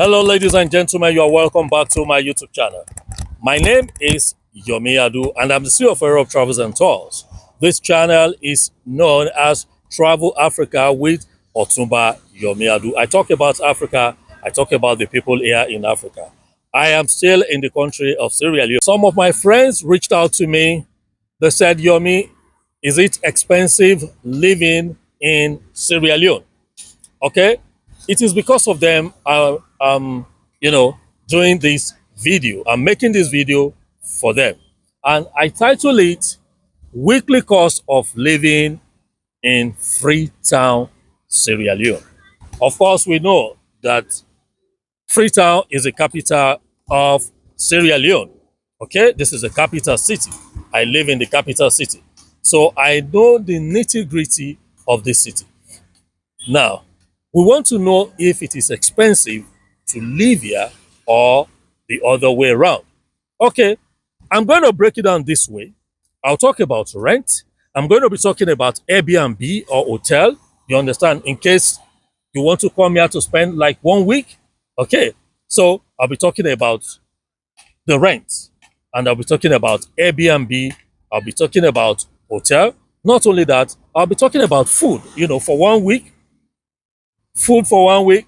Hello, ladies and gentlemen. You are welcome back to my YouTube channel. My name is Yomi Adu, and I'm the CEO of Europe Travels and Tours. This channel is known as Travel Africa with Otumba Yomi Adu. I talk about Africa. I talk about the people here in Africa. I am still in the country of Sierra Leone. Some of my friends reached out to me. They said, Yomi, is it expensive living in Sierra Leone? Okay, it is because of them you know doing this video. I'm making this video for them, and I title it weekly cost of living in Freetown, Sierra Leone. Of course, we know that Freetown is the capital of Sierra Leone. Okay, this is the capital city. I live in the capital city, so I know the nitty-gritty of this city. Now, we want to know if it is expensive to live here or the other way around. Okay, I'm going to break it down this way. I'll talk about rent. I'm going to be talking about Airbnb or hotel. You understand? In case you want to come here to spend like 1 week. Okay, so I'll be talking about the rent, and I'll be talking about Airbnb. I'll be talking about hotel. Not only that, I'll be talking about food, for 1 week, food for 1 week,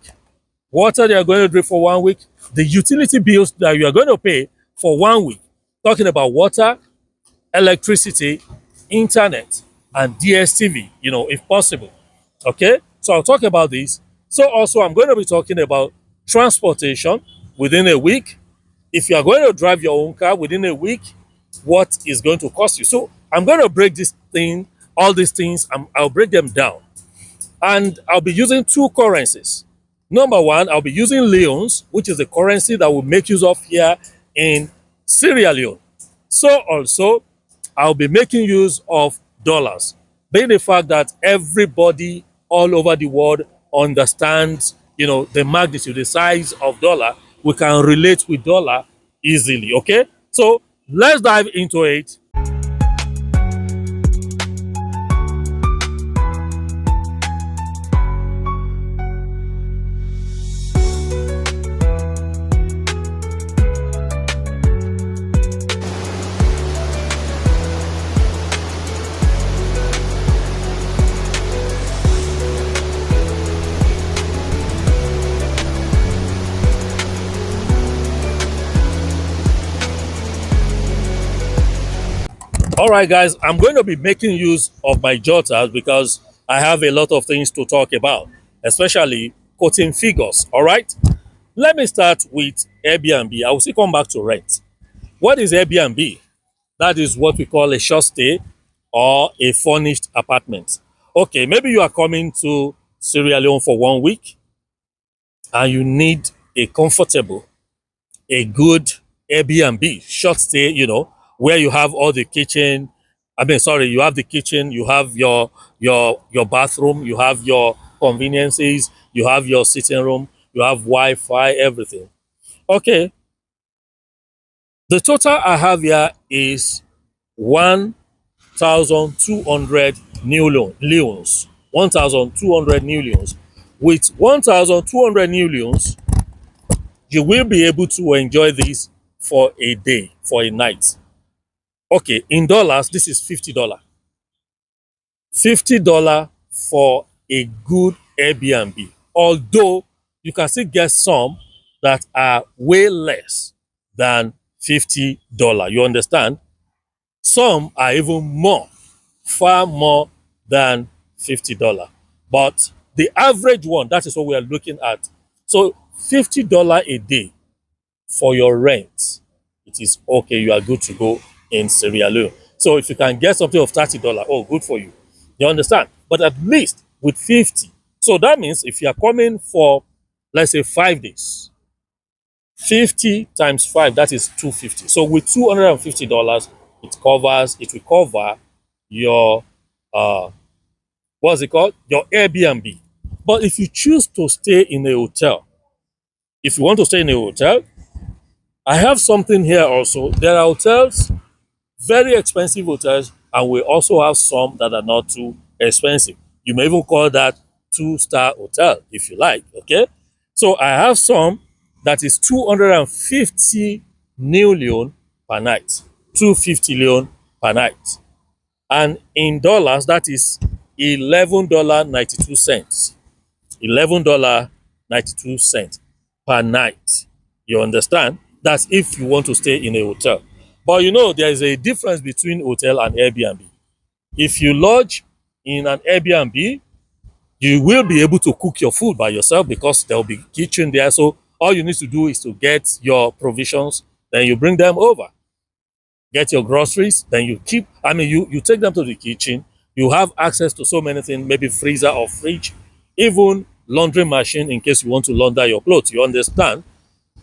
water they are going to drink for 1 week, the utility bills that you are going to pay for 1 week. Talking about water, electricity, internet, and DSTV, if possible. Okay, so I'll talk about this. So also, I'm going to be talking about transportation within a week. If you are going to drive your own car within a week, what is going to cost you? So I'm going to break this thing, all these things, I'll break them down. And I'll be using two currencies. Number one, I'll be using leons, which is the currency that we make use of here in Sierra Leone. So also, I'll be making use of dollars, being the fact that everybody all over the world understands, the magnitude, the size of dollar. We can relate with dollar easily. Okay, so let's dive into it. All right, guys, I'm going to be making use of my jotters because I have a lot of things to talk about, especially quoting figures. All right, let me start with Airbnb. I will still come back to rent. What is Airbnb? That is what we call a short stay or a furnished apartment. Okay, maybe you are coming to Sierra Leone for 1 week and you need a comfortable, a good Airbnb, short stay, where you have all the kitchen. You have the kitchen, you have your bathroom, you have your conveniences, you have your sitting room, you have Wi-Fi, everything. Okay. The total I have here is 1,200 new leons. 1,200 new leons. With 1,200 new leons, you will be able to enjoy this for a day, for a night. Okay, in dollars, this is $50. $50 for a good Airbnb. Although you can still get some that are way less than $50. You understand? Some are even more, far more than $50. But the average one, that is what we are looking at. So $50 a day for your rent, it is okay. You are good to go in Sierra Leone. So if you can get something of $30, oh, good for you. You understand? But at least with 50. So that means if you are coming for, let's say, 5 days, 50 times 5, that is $250. So with $250, it will cover your what's it called? Your Airbnb. But if you choose to stay in a hotel, if you want to stay in a hotel, I have something here also. There are hotels, very expensive hotels, and we also have some that are not too expensive. You may even call that 2-star hotel if you like. Okay, so I have some that is 250 new leon per night. 250 leon per night. And in dollars, that is $11.92. $11.92 per night. You understand? That's if you want to stay in a hotel. But you know, there is a difference between hotel and Airbnb. If you lodge in an Airbnb, you will be able to cook your food by yourself because there will be kitchen there. So all you need to do is to get your provisions, then you bring them over. Get your groceries, then you keep, you take them to the kitchen. You have access to so many things, maybe freezer or fridge, even laundry machine in case you want to launder your clothes. You understand?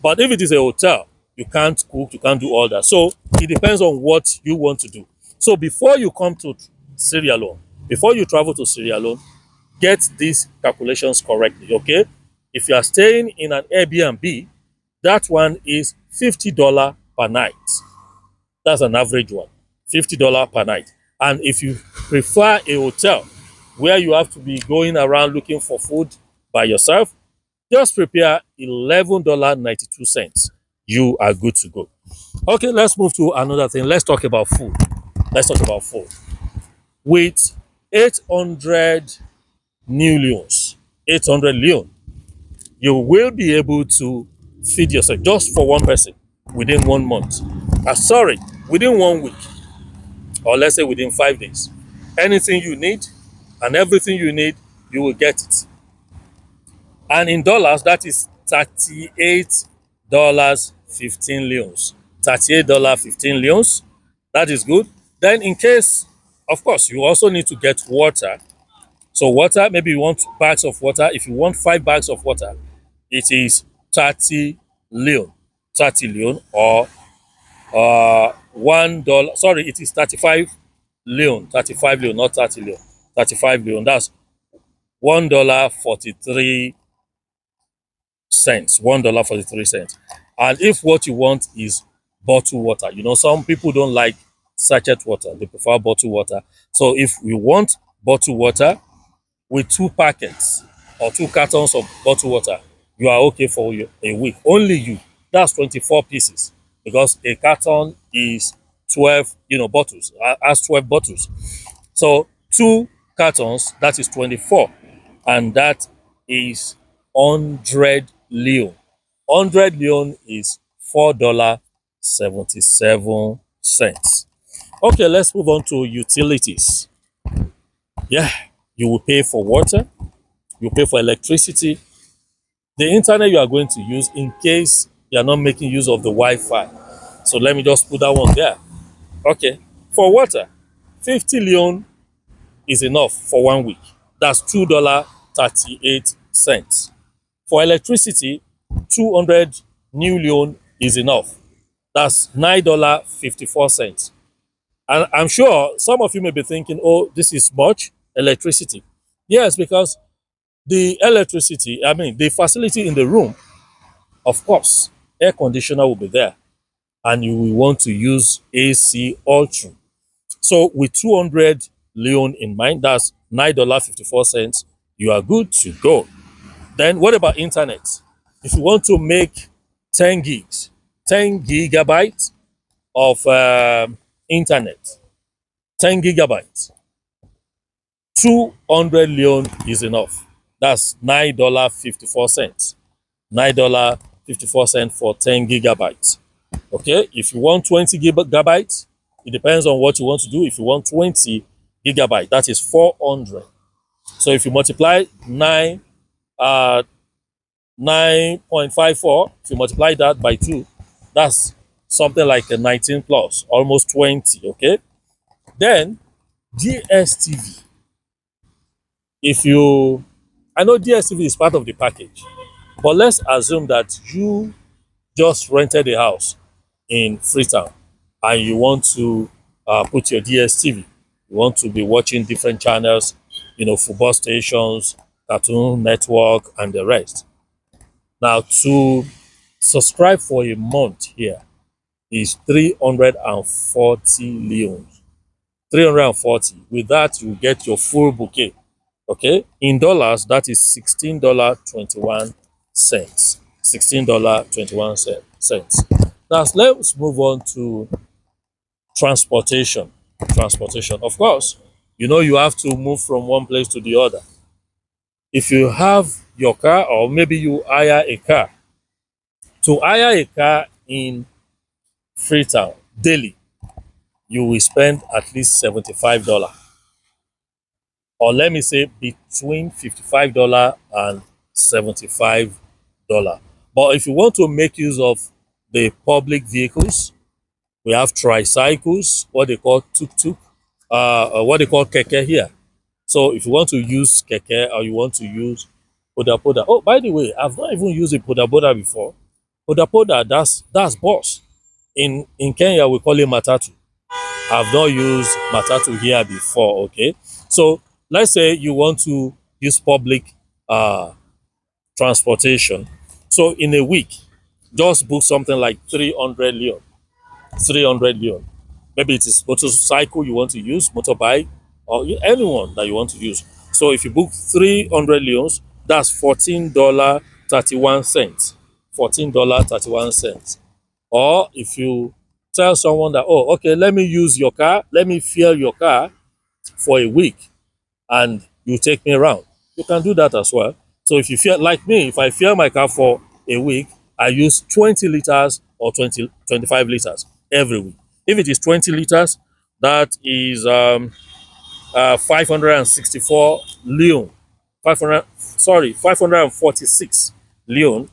But if it is a hotel, you can't cook, you can't do all that. So it depends on what you want to do. So before you come to Sierra Leone, before you travel to Sierra Leone, get these calculations correctly, okay? If you are staying in an Airbnb, that one is $50 per night. That's an average one, $50 per night. And if you prefer a hotel where you have to be going around looking for food by yourself, just prepare $11.92. You are good to go. Okay, let's move to another thing. Let's talk about food. Let's talk about food. With 800 new leons, 800 leon, you will be able to feed yourself just for one person within 1 month. Within 1 week, or let's say within 5 days. Anything you need and everything you need, you will get it. And in dollars, that is $38.15 leons. $38.15 leons. That is good. Then in case, of course, you also need to get water. So water, maybe you want bags of water. If you want 5 bags of water, it is 30 leon. 30 leon, or $1. Sorry, it is 35 leon. 35 leon, not 30 leon. 35 leon. That's $1.43. $1.43. And if what you want is bottled water, you know, some people don't like sachet water, they prefer bottled water. So if you want bottled water with 2 packets or 2 cartons of bottled water, you are okay for a week. Only you. That's 24 pieces because a carton is 12, bottles, has 12 bottles. So 2 cartons, that is 24. And that is 100 leon. 100 leon is $4.77. Okay, let's move on to utilities. Yeah, you will pay for water, you pay for electricity, the internet you are going to use in case you are not making use of the Wi-Fi. So let me just put that one there. Okay, for water, 50 leon is enough for 1 week. That's $2.38. For electricity, 200 new leon is enough. That's $9.54. And I'm sure some of you may be thinking, oh, this is much electricity. Yes, because the facility in the room, of course, air conditioner will be there and you will want to use AC all through. So with 200 leon in mind, that's $9.54, you are good to go. Then what about internet? If you want to make 10 gigs, 10 gigabytes of internet, 10 gigabytes, 200 leon is enough. That's $9.54. $9.54 for 10 gigabytes. Okay, if you want 20 gigabytes, it depends on what you want to do. If you want 20 gigabytes, that is 400. So if you multiply 9.54, if you multiply that by 2, that's something like a 19 plus, almost 20. Okay, then DSTV. I know DSTV is part of the package, but let's assume that you just rented a house in Freetown and you want to put your DSTV. You want to be watching different channels, football stations, Cartoon Network, and the rest. Now, to subscribe for a month here is 340 leons. 340. With that, you get your full bouquet. Okay, in dollars, that is $16.21. $16.21. Now let's move on to transportation. Transportation, of course, you have to move from one place to the other. If you have your car, or maybe you hire a car, to hire a car in Freetown daily, you will spend at least $75, or let me say between $55 and $75. But if you want to make use of the public vehicles, we have tricycles, what they call tuk-tuk, what they call keke here. So if you want to use keke, or you want to use poda poda. Oh, by the way, I've not even used a poda poda before. Poda poda, that's bus. In Kenya, we call it matatu. I've not used matatu here before. Okay, so let's say you want to use public uh, transportation. So in a week, just book something like 300 leon. 300 leon. Maybe it is motorcycle you want to use, motorbike, or anyone that you want to use. So if you book 300 leons, that's $14.31. $14.31. Or if you tell someone that, oh, okay, let me use your car, let me fuel your car for a week, and you take me around, you can do that as well. So if you feel like me, if I fuel my car for a week, I use 20 liters or 25 liters every week. If it is 20 liters, that is 564 leon. 546 leon.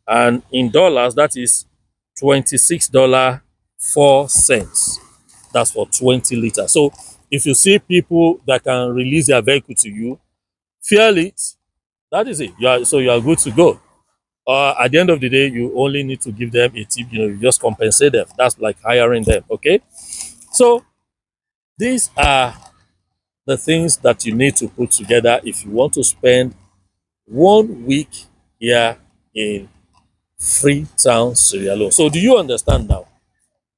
And in dollars, that is $26.04. That's for 20 liters. So if you see people that can release their vehicle to you, fuel it. That is it. You are good to go. At the end of the day, you only need to give them a tip. You just compensate them. That's like hiring them. Okay. So these are the things that you need to put together if you want to spend 1 week here in Freetown, Sierra Leone. So do you understand now?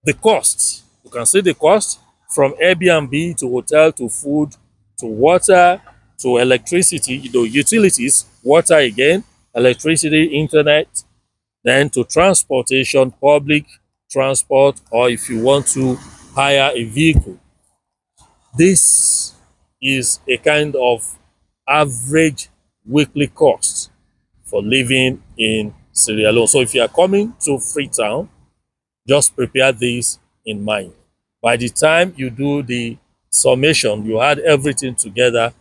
The cost. You can see the cost from Airbnb to hotel to food to water to electricity, utilities, water again, electricity, internet, then to transportation, public transport, or if you want to hire a vehicle. This is a kind of average weekly cost for living in Sierra Leone. So if you are coming to Freetown, just prepare this in mind. By the time you do the summation, you add everything together,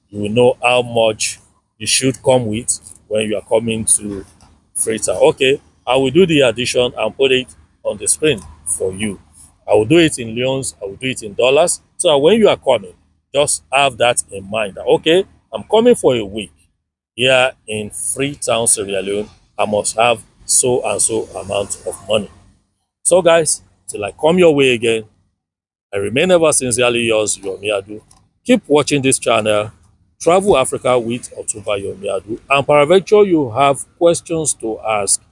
you will know how much you should come with when you are coming to Freetown. Okay, I will do the addition and put it on the screen for you. I will do it in leons, I will do it in dollars. So when you are coming, just have that in mind. Okay, I'm coming for a week here in Freetown, Sierra Leone. I must have so and so amount of money. So guys, till I come your way again, I remain ever sincerely yours, Yomiadu. Keep watching this channel, Travel Africa with Otuba Yomiadu. And peradventure you have questions to ask,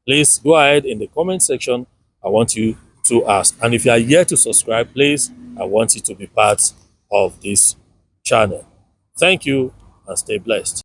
please go ahead in the comment section. I want you to ask. And if you are yet to subscribe, please, I want you to be part of this channel. Thank you and stay blessed.